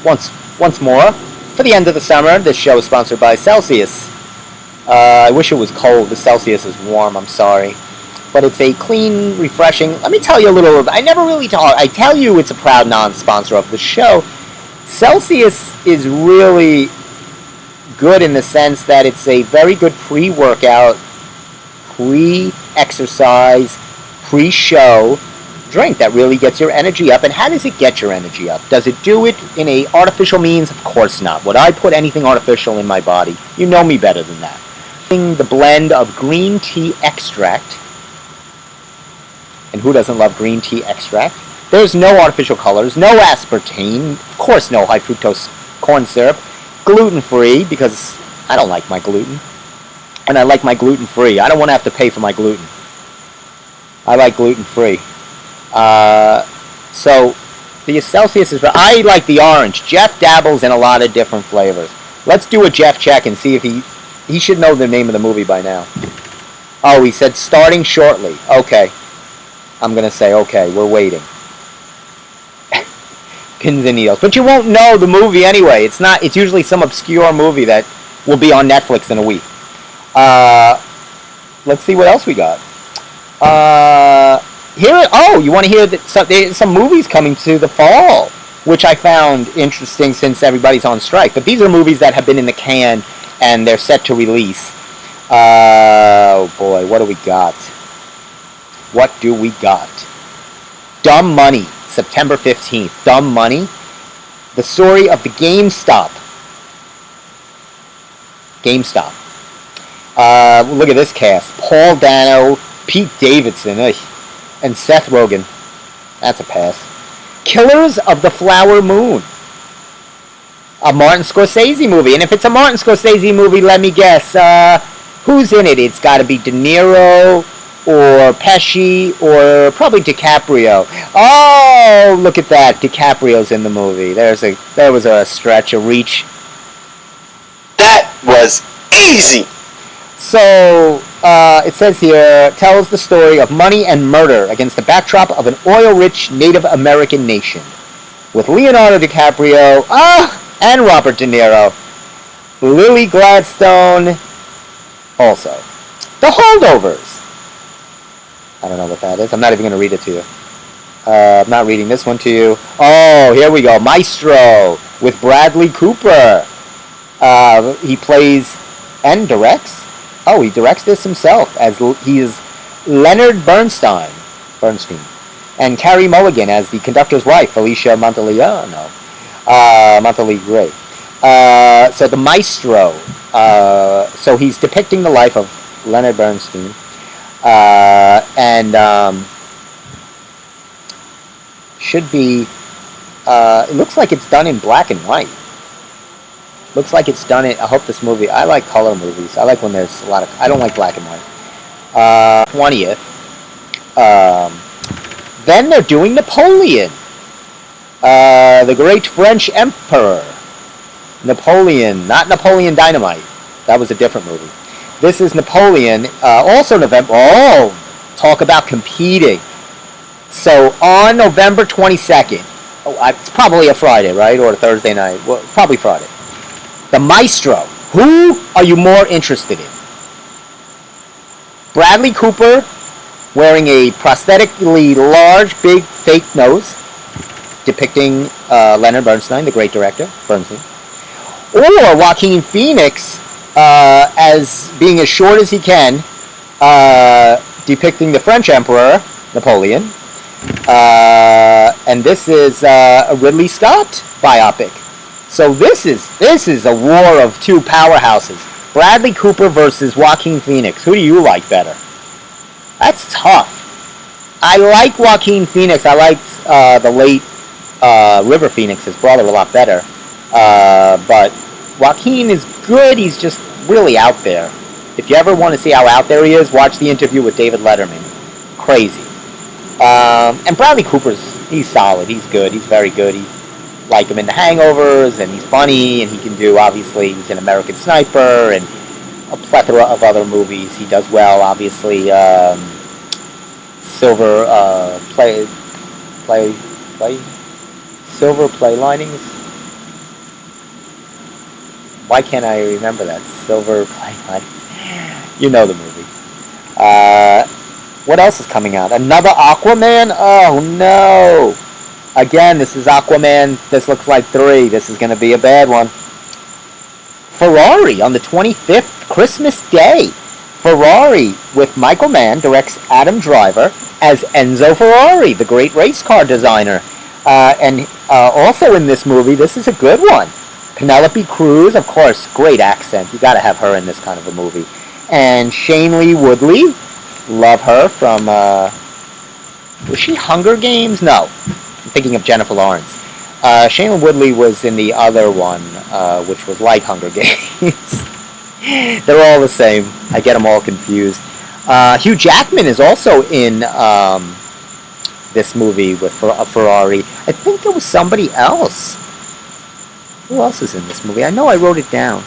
Speaker 1: Once more, for the end of the summer, this show is sponsored by Celsius. I wish it was cold. The Celsius is warm, I'm sorry. But it's a clean, refreshing... Let me tell you a little... I never really talk... I tell you it's a proud non-sponsor of the show. Celsius is really good in the sense that it's a very good pre-workout, pre-exercise, pre-show drink that really gets your energy up. And how does it get your energy up? Does it do it in a artificial means? Of course not. Would I put anything artificial in my body? You know me better than that. The blend of green tea extract, and who doesn't love green tea extract? There's no artificial colors, no aspartame, of course no high fructose corn syrup, gluten-free, because I don't like my gluten, and I like my gluten-free. I don't want to have to pay for my gluten. I like gluten-free. So the Celsius is... I like the orange. Jeff dabbles in a lot of different flavors. Let's do a Jeff check and see if he should know the name of the movie by now. Oh, he said starting shortly. Okay. I'm going to say, okay, we're waiting. Pins and needles. But you won't know the movie anyway. It's usually some obscure movie that will be on Netflix in a week. Let's see what else we got. You want to hear that there's some movies coming to the fall, which I found interesting since everybody's on strike. But these are movies that have been in the can and they're set to release. Oh boy, what do we got? What do we got? Dumb Money, September 15th. Dumb Money. The story of the GameStop. Look at this cast. Paul Dano, Pete Davidson, and Seth Rogen. That's a pass. Killers of the Flower Moon. A Martin Scorsese movie. And if it's a Martin Scorsese movie, let me guess. Who's in it? It's got to be De Niro, or Pesci, or probably DiCaprio. Oh, look at that. DiCaprio's in the movie. There was a stretch, a reach.
Speaker 2: That was easy.
Speaker 1: So, it says here, tells the story of money and murder against the backdrop of an oil-rich Native American nation. With Leonardo DiCaprio, and Robert De Niro. Lily Gladstone, also. The Holdovers. I don't know what that is. I'm not even going to read it to you. I'm not reading this one to you. Oh, here we go. Maestro with Bradley Cooper. He plays and directs. Oh, he directs this himself as he is Leonard Bernstein. And Carrie Mulligan as the conductor's wife, Felicia Montalegre. So the Maestro. So he's depicting the life of Leonard Bernstein. Should be, it looks like it's done in black and white. Looks like it's done it. I hope this movie. I like color movies. I like when there's a lot of. I don't like black and white. 20th. Then they're doing Napoleon, the great French emperor. Napoleon, not Napoleon Dynamite. That was a different movie. This is Napoleon. Also November. Oh, talk about competing. So on November 22nd, it's probably a Friday, right, or a Thursday night. Well, probably Friday. The Maestro. Who are you more interested in? Bradley Cooper wearing a prosthetically large, big, fake nose, depicting Leonard Bernstein, the great director, Bernstein. Or Joaquin Phoenix as being as short as he can, depicting the French Emperor, Napoleon. And this is a Ridley Scott biopic. So this is a war of two powerhouses. Bradley Cooper versus Joaquin Phoenix. Who do you like better? That's tough. I like Joaquin Phoenix. I liked the late River Phoenix, his brother, a lot better. But Joaquin is good. He's just really out there. If you ever want to see how out there he is, watch the interview with David Letterman. Crazy. And Bradley he's solid. He's good. He's very good. He like him in The Hangovers, and he's funny, and he can do, obviously, he's an American Sniper, and a plethora of other movies. He does well, obviously. Silver Silver Play Linings. Why can't I remember that? Silver Play Linings. You know the movie. What else is coming out? Another Aquaman? Oh no! Again, this is Aquaman. This looks like 3. This is going to be a bad one. Ferrari on the 25th, Christmas Day. Ferrari with Michael Mann directs Adam Driver as Enzo Ferrari, the great race car designer. And also in this movie, this is a good one. Penelope Cruz, of course, great accent. You got to have her in this kind of a movie. And Shailene Woodley, love her from. Was she Hunger Games? No. I'm thinking of Jennifer Lawrence. Shailene Woodley was in the other one, which was like Hunger Games. They're all the same. I get them all confused. Hugh Jackman is also in this movie with Ferrari. I think there was somebody else. Who else is in this movie? I know I wrote it down.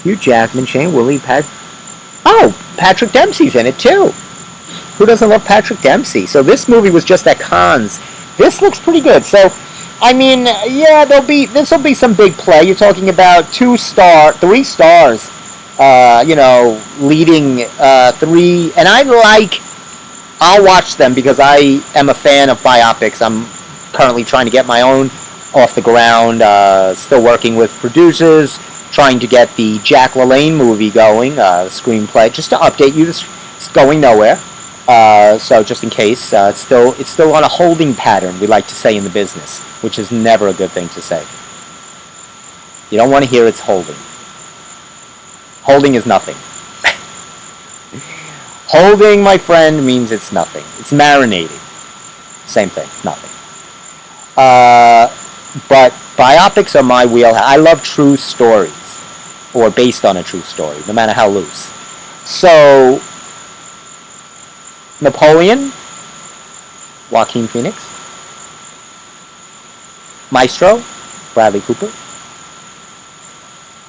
Speaker 1: Hugh Jackman, Shailene Woodley, Patrick Dempsey's in it too. Who doesn't love Patrick Dempsey? So this movie was just at Cannes. This looks pretty good. So, I mean, yeah, this will be some big play. You're talking about 3 stars, leading 3. And I'll watch them because I am a fan of biopics. I'm currently trying to get my own off the ground, still working with producers, trying to get the Jack LaLanne movie going, screenplay, just to update you. It's going nowhere. So just in case, it's still on a holding pattern, we like to say in the business, which is never a good thing to say. You don't want to hear it's holding. Holding is nothing. Holding, my friend, means it's nothing. It's marinating. Same thing. It's nothing. But biopics are my wheelhouse. I love true stories, or based on a true story, no matter how loose. So, Napoleon, Joaquin Phoenix. Maestro, Bradley Cooper.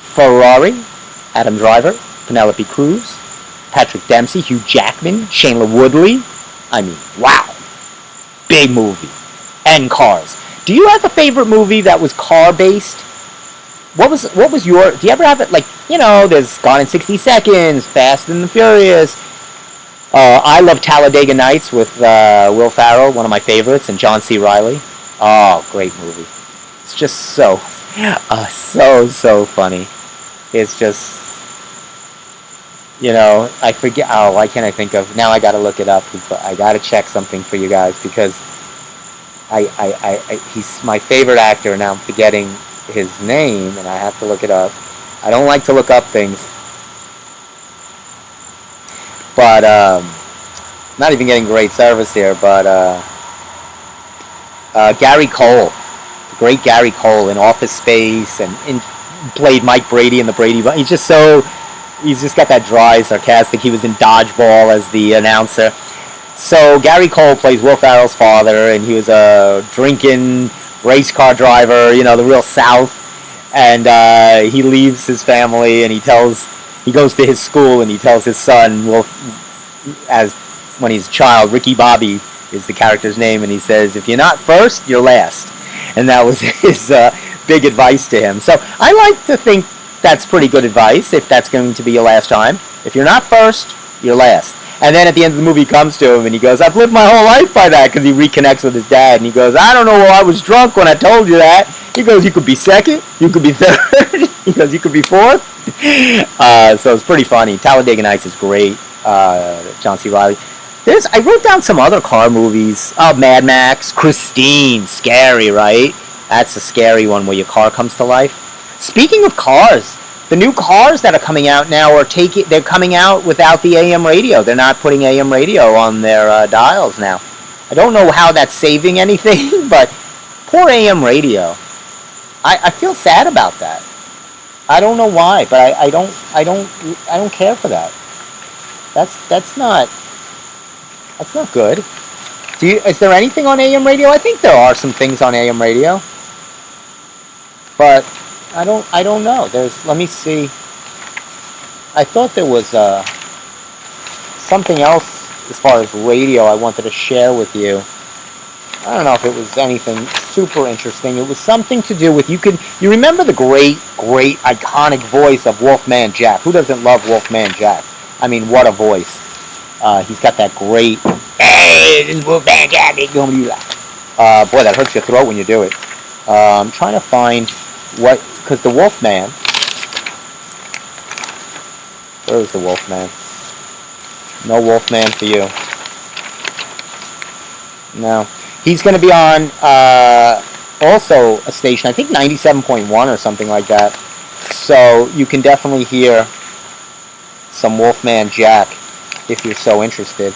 Speaker 1: Ferrari, Adam Driver, Penelope Cruz, Patrick Dempsey, Hugh Jackman, Shailene Woodley. I mean, wow. Big movie. And cars. Do you have a favorite movie that was car-based? What was your... Do you ever have it, like, there's Gone in 60 Seconds, Fast and the Furious. I love Talladega Nights with Will Ferrell, one of my favorites, and John C. Reilly. Oh, great movie. It's just so funny. It's just... I forget... Oh, why can't I think of... Now I gotta look it up. I gotta check something for you guys, because... he's my favorite actor, now I'm forgetting his name, and I have to look it up. I don't like to look up things. But, not even getting great service here, but, Gary Cole. Great Gary Cole in Office Space, and played Mike Brady in the Brady Bunch. He's just got that dry, sarcastic. He was in Dodgeball as the announcer. So Gary Cole plays Will Ferrell's father, and he was a drinking race car driver, the real South. And he leaves his family, and he goes to his school, and he tells his son, when he's a child, Ricky Bobby is the character's name, and he says, if you're not first, you're last. And that was his big advice to him. So I like to think that's pretty good advice, if that's going to be your last time. If you're not first, you're last. And then at the end of the movie, he comes to him and he goes, I've lived my whole life by that, because he reconnects with his dad. And he goes, I don't know, I was drunk when I told you that. He goes, you could be second, you could be third, he goes, you could be fourth. So it's pretty funny. Talladega Nights is great. John C. Reilly. I wrote down some other car movies. Mad Max, Christine, scary, right? That's a scary one where your car comes to life. Speaking of cars, the new cars that are coming out now they're coming out without the AM radio. They're not putting AM radio on their dials now. I don't know how that's saving anything, but poor AM radio. I feel sad about that. I don't know why, but I don't care for that. That's not good. Is there anything on AM radio? I think there are some things on AM radio, but I don't know. Let me see. I thought there was something else as far as radio I wanted to share with you. I don't know if it was anything super interesting. It was something to do with, you remember the great iconic voice of Wolfman Jack. Who doesn't love Wolfman Jack? I mean, what a voice. He's got that great, hey, this is Wolfman Jack. Boy, that hurts your throat when you do it. I'm trying to find because the Wolfman, where is the Wolfman? No Wolfman for you. No. He's going to be on also a station, I think 97.1 or something like that. So you can definitely hear some Wolfman Jack if you're so interested.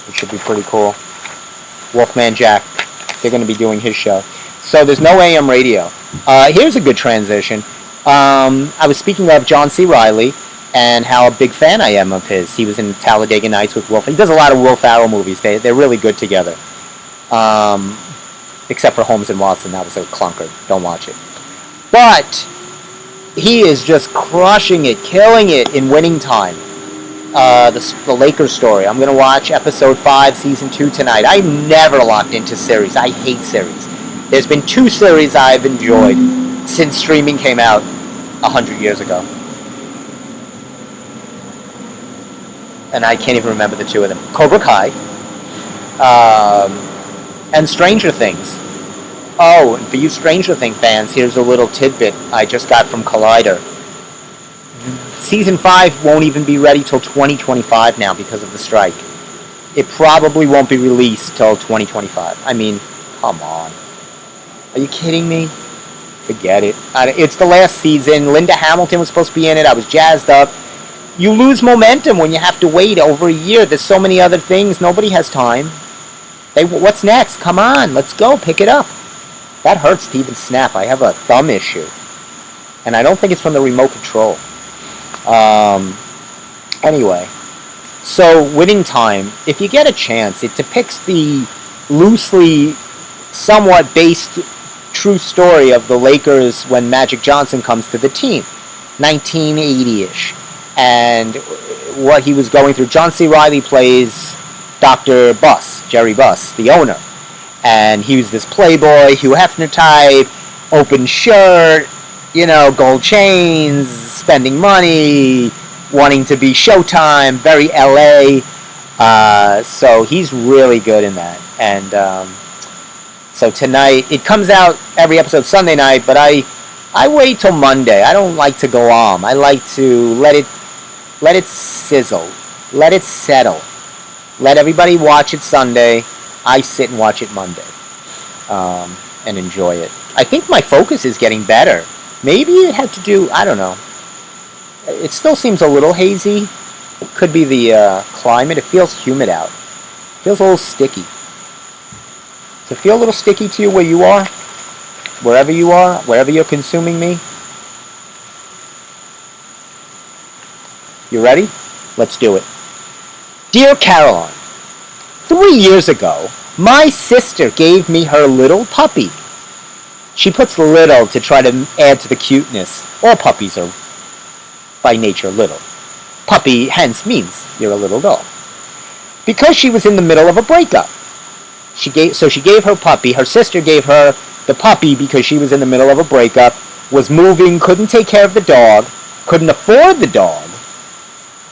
Speaker 1: It should be pretty cool. Wolfman Jack, they're going to be doing his show. So there's no AM radio. Here's a good transition. I was speaking of John C. Reilly and how a big fan I am of his. He was in Talladega Nights with Will. He does a lot of Will Ferrell movies. They're really good together. Except for Holmes and Watson. That was a clunker. Don't watch it. But he is just crushing it, killing it in Winning Time. The Lakers story. I'm going to watch episode 5, season 2 tonight. I'm never locked into series. I hate series. There's been 2 series I've enjoyed since streaming came out 100 years ago. And I can't even remember the 2 of them. Cobra Kai and Stranger Things. Oh, and for you Stranger Things fans, here's a little tidbit I just got from Collider. Season 5 won't even be ready till 2025 now because of the strike. It probably won't be released till 2025. I mean, come on. Are you kidding me? Forget it. It's the last season. Linda Hamilton was supposed to be in it. I was jazzed up. You lose momentum when you have to wait over a year. There's so many other things. Nobody has time. What's next? Come on. Let's go. Pick it up. That hurts to even snap. I have a thumb issue. And I don't think it's from the remote control. Anyway. So, Winning Time, if you get a chance, it depicts the loosely, somewhat based true story of the Lakers when Magic Johnson comes to the team. 1980-ish. And what he was going through. John C. Reilly plays Dr. Buss, Jerry Buss, the owner. And he was this playboy, Hugh Hefner type, open shirt, gold chains, spending money, wanting to be Showtime, very LA. So he's really good in that. And so tonight, it comes out every episode Sunday night, but I wait till Monday. I don't like to go on. I like to let it sizzle. Let it settle. Let everybody watch it Sunday. I sit and watch it Monday. And enjoy it. I think my focus is getting better. Maybe it had to do, I don't know. It still seems a little hazy. Could be the climate. It feels humid out. Feels a little sticky. Does it feel a little sticky to you where you are? Wherever you are? Wherever you're consuming me? You ready? Let's do it. Dear Caroline, 3 years ago, my sister gave me her little puppy. She puts little to try to add to the cuteness. All puppies are by nature little. Puppy hence means you're a little dog. Because she was in the middle of a breakup. She gave her puppy, her sister gave her the puppy because she was in the middle of a breakup, was moving, couldn't take care of the dog, couldn't afford the dog,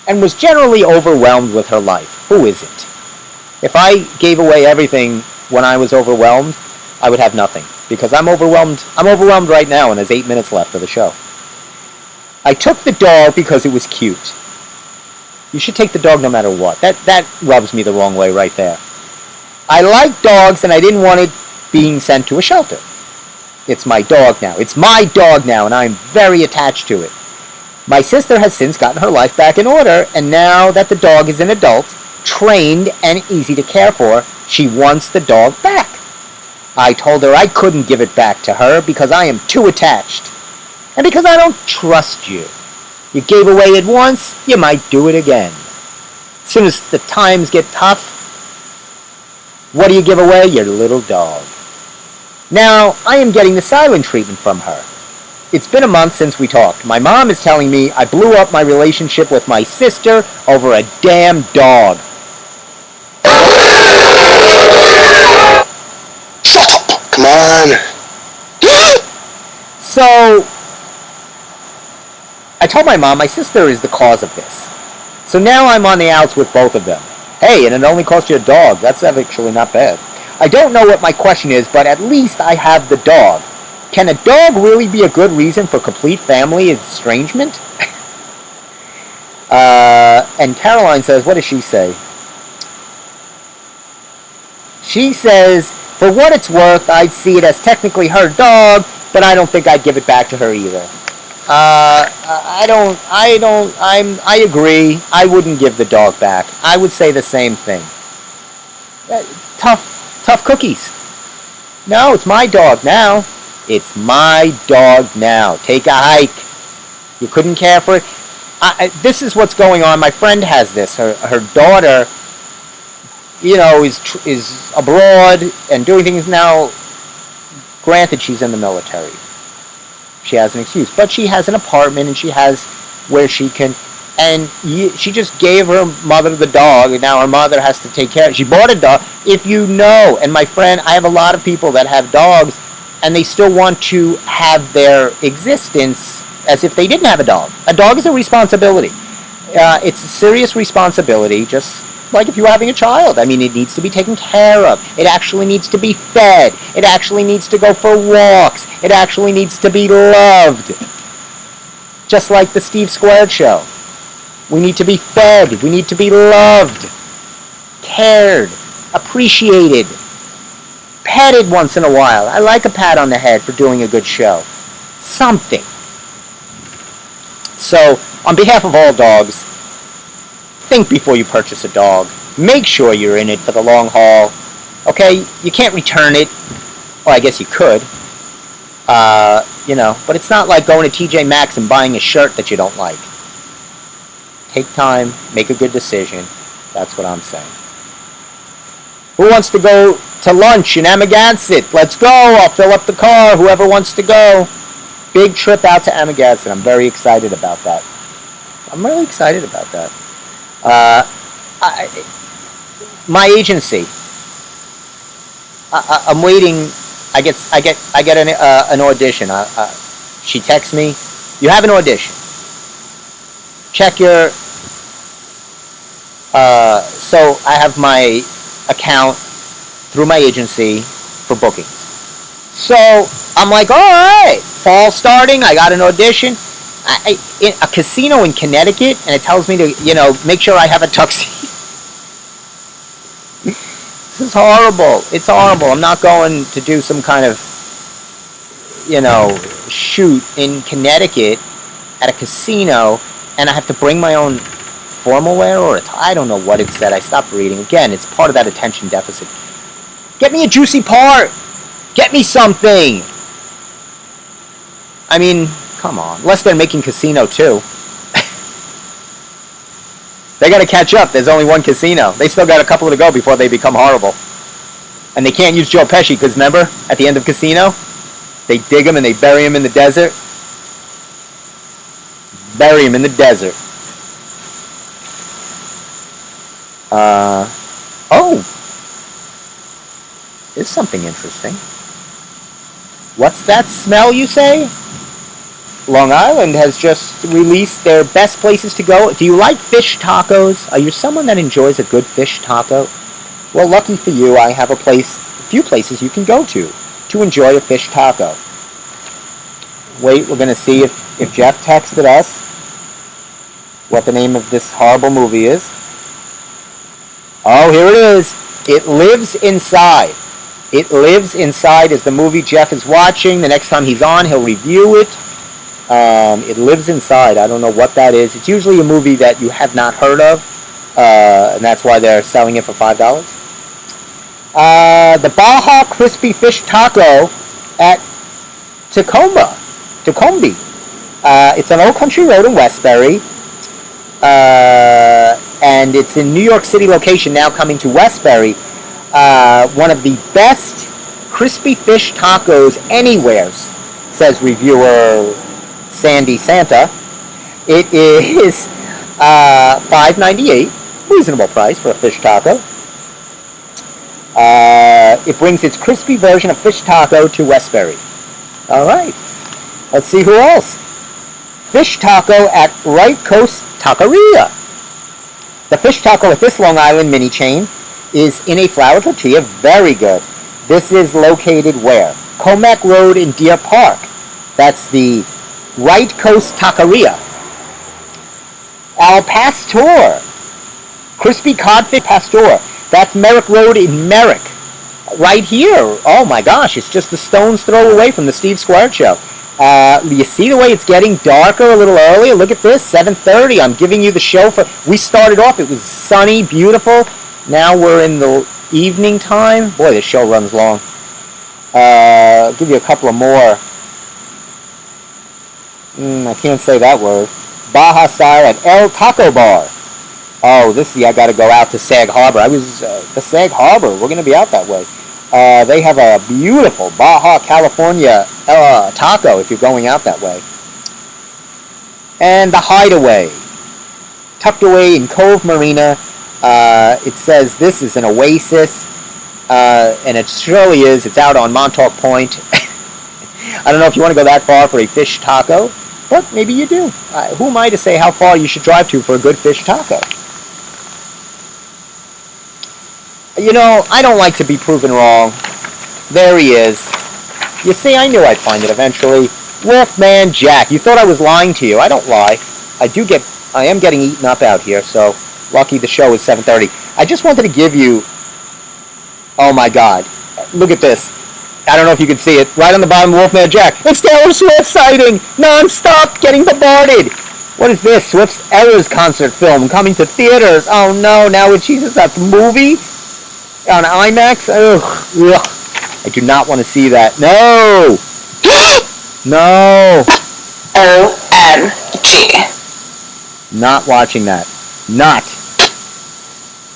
Speaker 1: and was generally overwhelmed with her life. Who isn't? If I gave away everything when I was overwhelmed, I would have nothing. Because I'm overwhelmed. I'm overwhelmed right now, and there's 8 minutes left of the show. I took the dog because it was cute. You should take the dog no matter what. That rubs me the wrong way right there. I like dogs, and I didn't want it being sent to a shelter. It's my dog now. It's my dog now, and I'm very attached to it. My sister has since gotten her life back in order, and now that the dog is an adult, trained and easy to care for, she wants the dog back. I told her I couldn't give it back to her because I am too attached. And because I don't trust you. You gave away it once, you might do it again. As soon as the times get tough, what do you give away? Your little dog. Now, I am getting the silent treatment from her. It's been a month since we talked. My mom is telling me I blew up my relationship with my sister over a damn dog.
Speaker 2: Shut up! Come on!
Speaker 1: So, I told my mom my sister is the cause of this. So now I'm on the outs with both of them. Hey, and it only cost you a dog. That's actually not bad. I don't know what my question is, but at least I have the dog. Can a dog really be a good reason for complete family estrangement? And Caroline says, what does she say? She says, for what it's worth, I'd see it as technically her dog, but I don't think I'd give it back to her either. I agree. I wouldn't give the dog back. I would say the same thing. Tough cookies. No, it's my dog now. It's my dog now. Take a hike. You couldn't care for it. This is what's going on. My friend has this. Her daughter, is abroad and doing things now. Granted, she's in the military. She has an excuse, but she has an apartment and she has where she can. And she just gave her mother the dog, and now her mother has to take care of it. She bought a dog. If you know, and my friend, I have a lot of people that have dogs, and they still want to have their existence as if they didn't have a dog. A dog is a responsibility. It's a serious responsibility, just like if you were having a child. I mean, it needs to be taken care of. It actually needs to be fed. It actually needs to go for walks. It actually needs to be loved. Just like the Steve Squared show. We need to be fed. We need to be loved, cared, appreciated, petted once in a while. I like a pat on the head for doing a good show. Something. So, on behalf of all dogs, think before you purchase a dog. Make sure you're in it for the long haul. Okay? You can't return it. Well, I guess you could. But it's not like going to TJ Maxx and buying a shirt that you don't like. Take time, make a good decision. That's what I'm saying. Who wants to go to lunch in Amagansett? Let's go. I'll fill up the car. Whoever wants to go. Big trip out to Amagansett. I'm very excited about that. I'm really excited about that. My agency. I'm waiting. I get an audition. She texts me. You have an audition. Check your. So I have my account through my agency for bookings. So I'm like, all right, fall starting. I got an audition. In a casino in Connecticut, and it tells me to, make sure I have a tuxedo. This is horrible. It's horrible. I'm not going to do some kind of, shoot in Connecticut at a casino, and I have to bring my own formal wear or I don't know what it said. I stopped reading. Again, it's part of that attention deficit. Get me a juicy part. Get me something. I mean, come on. Unless they're making Casino 2. They got to catch up. There's only one Casino. They still got a couple to go before they become horrible. And they can't use Joe Pesci because remember, at the end of Casino, they dig him and they bury him in the desert. Bury him in the desert. Oh! There's something interesting. What's that smell, you say? Long Island has just released their best places to go. Do you like fish tacos? Are you someone that enjoys a good fish taco? Well, lucky for you, I have a few places you can go to enjoy a fish taco. Wait, we're going to see if Jeff texted us what the name of this horrible movie is. Oh, here it is. It Lives Inside. It Lives Inside is the movie Jeff is watching. The next time he's on, he'll review it. It Lives Inside. I don't know what that is. It's usually a movie that you have not heard of, and that's why they're selling it for $5. The Baja Crispy Fish Taco at Tacombe. It's on Old Country Road in Westbury, and it's in New York City location, now coming to Westbury. One of the best crispy fish tacos anywhere, says reviewer Sandy Santa. It is $5.98, reasonable price for a fish taco. It brings its crispy version of fish taco to Westbury. All right, let's see who else. Fish taco at Right Coast Taqueria. The fish taco at this Long Island mini chain is in a flour tortilla. Very good. This is located where? Comac Road in Deer Park. That's the Right Coast Taqueria. Al Pastor. Crispy Codfish Pastor. That's Merrick Road in Merrick. Right here. Oh my gosh, it's just a stone's throw away from the Steve Squire Show. You see the way it's getting darker a little earlier? Look at this, 7:30. I'm giving you the show for... We started off, it was sunny, beautiful. Now we're in the evening time. Boy, this show runs long. I'll give you a couple of more. I can't say that word. Baja style at El Taco Bar. Oh, I got to go out to Sag Harbor. The Sag Harbor. We're going to be out that way. They have a beautiful Baja California taco if you're going out that way. And the Hideaway, tucked away in Cove Marina. It says this is an oasis, and it surely is. It's out on Montauk Point. I don't know if you want to go that far for a fish taco, but maybe you do. Who am I to say how far you should drive to for a good fish taco? You know, I don't like to be proven wrong. There he is. You see, I knew I'd find it eventually. Wolfman Jack. You thought I was lying to you. I don't lie. I am getting eaten up out here, so lucky the show is 7:30. I just wanted to give you... Oh my God. Look at this. I don't know if you can see it. Right on the bottom, Wolfman Jack. It's Taylor Swift sighting! Non-stop! Getting bombarded! What is this? Swift's Errors concert film coming to theaters. Oh no, now it's Jesus, a movie? On IMAX? Ugh. I do not want to see that. No! No!
Speaker 3: OMG.
Speaker 1: Not watching that. Not.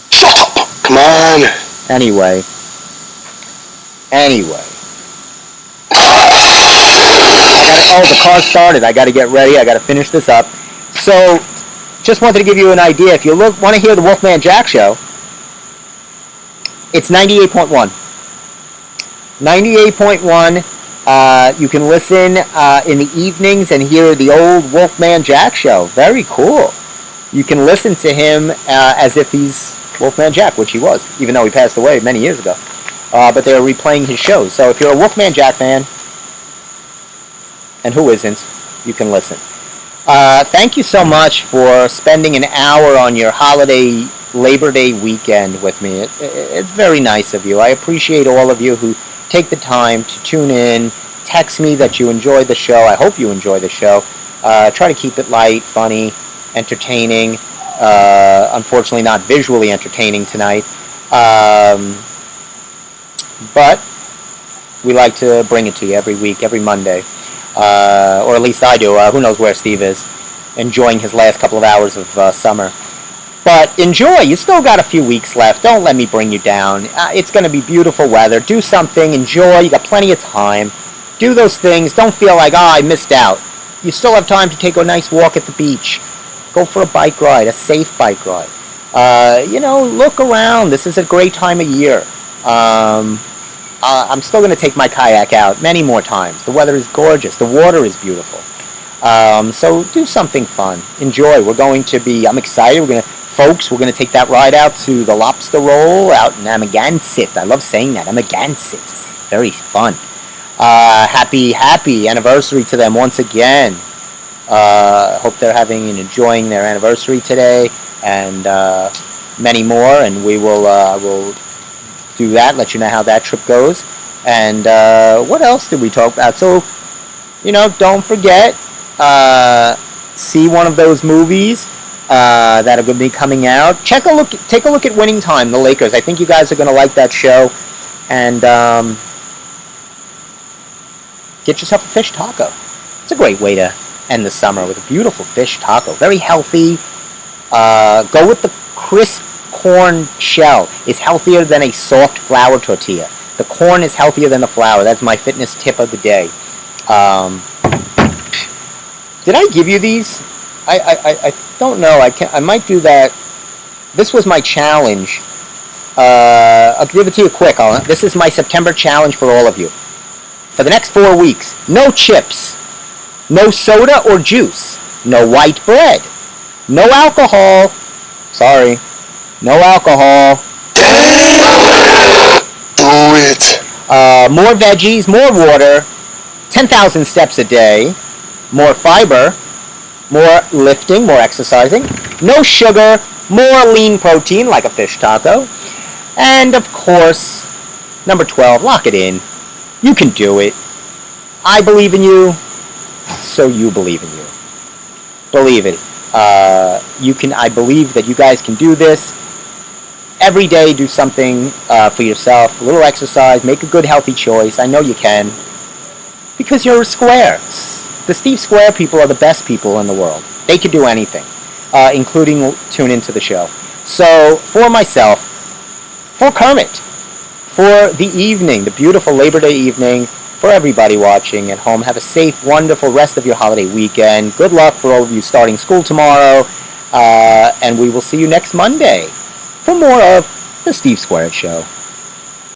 Speaker 2: Shut up! Come on!
Speaker 1: Anyway. The car started. I got to get ready. I got to finish this up. So, just wanted to give you an idea. If you want to hear the Wolfman Jack show, it's 98.1. 98.1. You can listen in the evenings and hear the old Wolfman Jack show. Very cool. You can listen to him as if he's Wolfman Jack, which he was, even though he passed away many years ago. But they're replaying his shows. So if you're a Wolfman Jack fan, and who isn't, you can listen. Thank you so much for spending an hour on your holiday Labor Day weekend with me. It's very nice of you. I appreciate all of you who take the time to tune in, text me that you enjoy the show. I hope you enjoy the show. Try to keep it light, funny, entertaining. Unfortunately, not visually entertaining tonight. But we like to bring it to you every week, every Monday. Or at least I do. Who knows where Steve is, enjoying his last couple of hours of summer. But enjoy. You still got a few weeks left. Don't let me bring you down. It's going to be beautiful weather. Do something. Enjoy. You got plenty of time. Do those things. Don't feel like, I missed out. You still have time to take a nice walk at the beach. Go for a bike ride, a safe bike ride. Look around. This is a great time of year. I'm still going to take my kayak out many more times. The weather is gorgeous. The water is beautiful. So do something fun. Enjoy. I'm excited. We're going to take that ride out to the Lobster Roll out in Amagansett. I love saying that. Amagansett. Very fun. Happy anniversary to them once again. Hope they're having and enjoying their anniversary today, and many more. And we will do that. Let you know how that trip goes. And what else did we talk about? So, don't forget, see one of those movies that are going to be coming out. Take a look at Winning Time, the Lakers. I think you guys are going to like that show. And get yourself a fish taco. It's a great way to end the summer with a beautiful fish taco. Very healthy. Go with the crisp corn shell. It's healthier than a soft flour tortilla. The corn is healthier than the flour. That's my fitness tip of the day. Did I give you these? I don't know. I might do that. This was my challenge. I'll give it to you quick. This is my September challenge for all of you. For the next 4 weeks, no chips, no soda or juice, no white bread, no alcohol. Sorry, no alcohol.
Speaker 2: Do it.
Speaker 1: More veggies, more water, 10,000 steps a day, more fiber, more lifting, more exercising, no sugar, more lean protein like a fish taco, and of course, number 12, lock it in. You can do it. I believe in you, so you believe in you. Believe it. I believe that you guys can do this. Every day, do something for yourself. A little exercise. Make a good, healthy choice. I know you can. Because you're a square. The Steve Square people are the best people in the world. They can do anything, including tune into the show. So, for myself, for Kermit, for the evening, the beautiful Labor Day evening, for everybody watching at home, have a safe, wonderful rest of your holiday weekend. Good luck for all of you starting school tomorrow, and we will see you next Monday for more of the Steve Square Show.